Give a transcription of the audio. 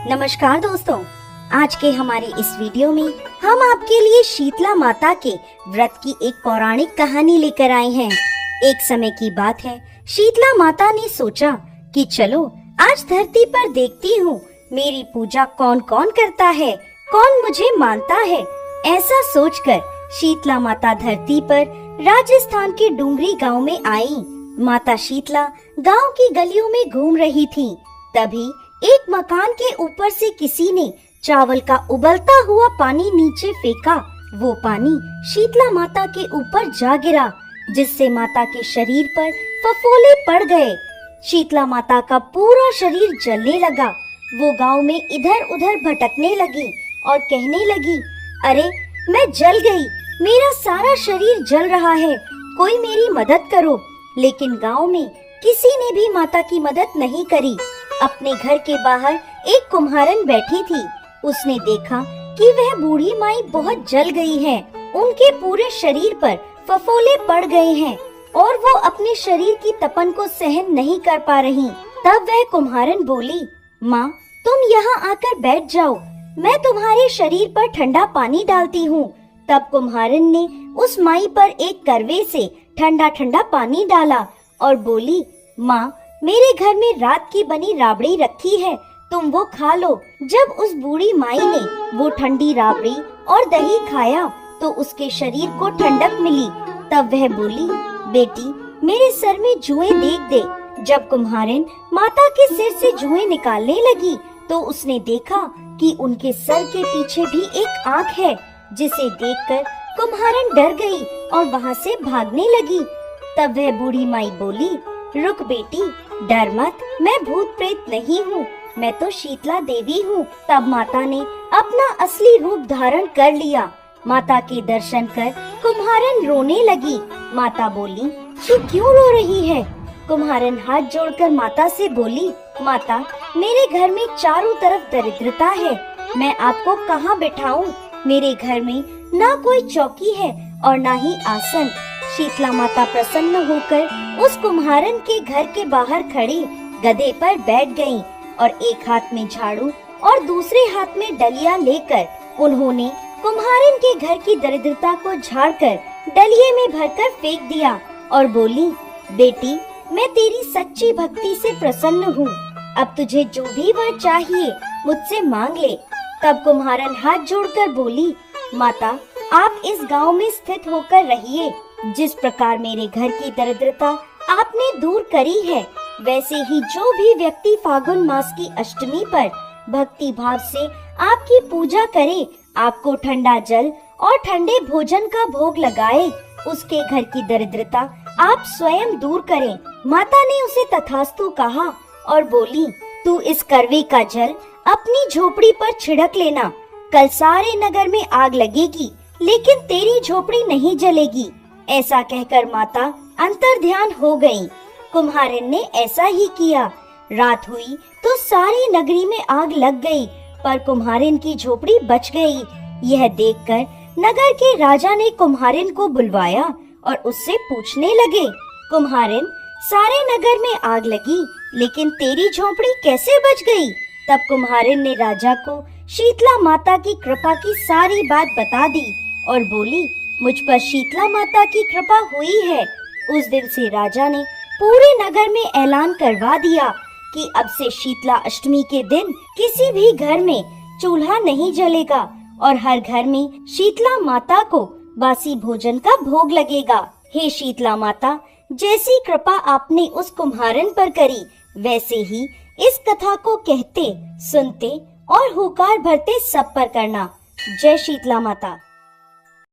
नमस्कार दोस्तों, आज के हमारे इस वीडियो में हम आपके लिए शीतला माता के व्रत की एक पौराणिक कहानी लेकर आए हैं। एक समय की बात है, शीतला माता ने सोचा कि चलो आज धरती पर देखती हूँ मेरी पूजा कौन कौन करता है, कौन मुझे मानता है। ऐसा सोचकर शीतला माता धरती पर राजस्थान के डूंगरी गांव में आई। माता शीतला गांव की गलियों में घूम रही थी। तभी एक मकान के ऊपर से किसी ने चावल का उबलता हुआ पानी नीचे फेंका। वो पानी शीतला माता के ऊपर जा गिरा, जिससे माता के शरीर पर फफोले पड़ गए। शीतला माता का पूरा शरीर जलने लगा। वो गांव में इधर उधर भटकने लगी और कहने लगी, अरे मैं जल गई, मेरा सारा शरीर जल रहा है, कोई मेरी मदद करो। लेकिन गांव में किसी ने भी माता की मदद नहीं करी। अपने घर के बाहर एक कुम्हारन बैठी थी। उसने देखा कि वह बूढ़ी माई बहुत जल गई है, उनके पूरे शरीर पर फफोले पड़ गए हैं और वो अपने शरीर की तपन को सहन नहीं कर पा रही। तब वह कुम्हारन बोली, माँ तुम यहाँ आकर बैठ जाओ, मैं तुम्हारे शरीर पर ठंडा पानी डालती हूँ। तब कुम्हारन ने उस माई पर एक करवे से ठंडा ठंडा पानी डाला और बोली, माँ मेरे घर में रात की बनी राबड़ी रखी है, तुम वो खा लो। जब उस बूढ़ी माई ने वो ठंडी राबड़ी और दही खाया तो उसके शरीर को ठंडक मिली। तब वह बोली, बेटी मेरे सर में जुएं देख दे। जब कुम्हारन माता के सिर से जुएं निकालने लगी तो उसने देखा कि उनके सर के पीछे भी एक आँख है, जिसे देखकर कुम्हारन डर गई और वहाँ से भागने लगी। तब वह बूढ़ी माई बोली, रुक बेटी, डर मत, मैं भूत प्रेत नहीं हूँ, मैं तो शीतला देवी हूँ। तब माता ने अपना असली रूप धारण कर लिया। माता के दर्शन कर कुम्हारन रोने लगी। माता बोली, तू क्यों रो रही है? कुम्हारन हाथ जोड़कर माता से बोली, माता मेरे घर में चारों तरफ दरिद्रता है, मैं आपको कहाँ बिठाऊं? मेरे घर में ना कोई चौकी है और ना ही आसन। शीतला माता प्रसन्न होकर उस कुम्हारन के घर के बाहर खड़ी गधे पर बैठ गईं और एक हाथ में झाड़ू और दूसरे हाथ में डलिया लेकर उन्होंने कुम्हारन के घर की दरिद्रता को झाड़कर डलिये में भरकर फेंक दिया और बोली, बेटी मैं तेरी सच्ची भक्ति से प्रसन्न हूँ, अब तुझे जो भी वर चाहिए मुझसे मांग ले। तब कुम्हारन हाथ जोड़कर बोली, माता आप इस गांव में स्थित होकर रहिए। जिस प्रकार मेरे घर की दरिद्रता आपने दूर करी है, वैसे ही जो भी व्यक्ति फागुन मास की अष्टमी पर भक्ति भाव से आपकी पूजा करे, आपको ठंडा जल और ठंडे भोजन का भोग लगाए, उसके घर की दरिद्रता आप स्वयं दूर करें। माता ने उसे तथास्तु कहा और बोली, तू इस करवे का जल अपनी झोपड़ी पर छिड़क लेना, कल सारे नगर में आग लगेगी लेकिन तेरी झोपड़ी नहीं जलेगी। ऐसा कहकर माता अंतर्ध्यान हो गई। कुम्हारन ने ऐसा ही किया। रात हुई तो सारी नगरी में आग लग गई, पर कुम्हारन की झोपड़ी बच गई। यह देखकर नगर के राजा ने कुम्हारन को बुलवाया और उससे पूछने लगे, कुम्हारन सारे नगर में आग लगी लेकिन तेरी झोपड़ी कैसे बच गई? तब कुम्हारन ने राजा को शीतला माता की कृपा की सारी बात बता दी और बोली, मुझ पर शीतला माता की कृपा हुई है। उस दिन से राजा ने पूरे नगर में ऐलान करवा दिया कि अब से शीतला अष्टमी के दिन किसी भी घर में चूल्हा नहीं जलेगा और हर घर में शीतला माता को बासी भोजन का भोग लगेगा। हे शीतला माता, जैसी कृपा आपने उस कुम्हारन पर करी, वैसे ही इस कथा को कहते, सुनते और हुकार भरते सब पर करना। जय शीतला माता।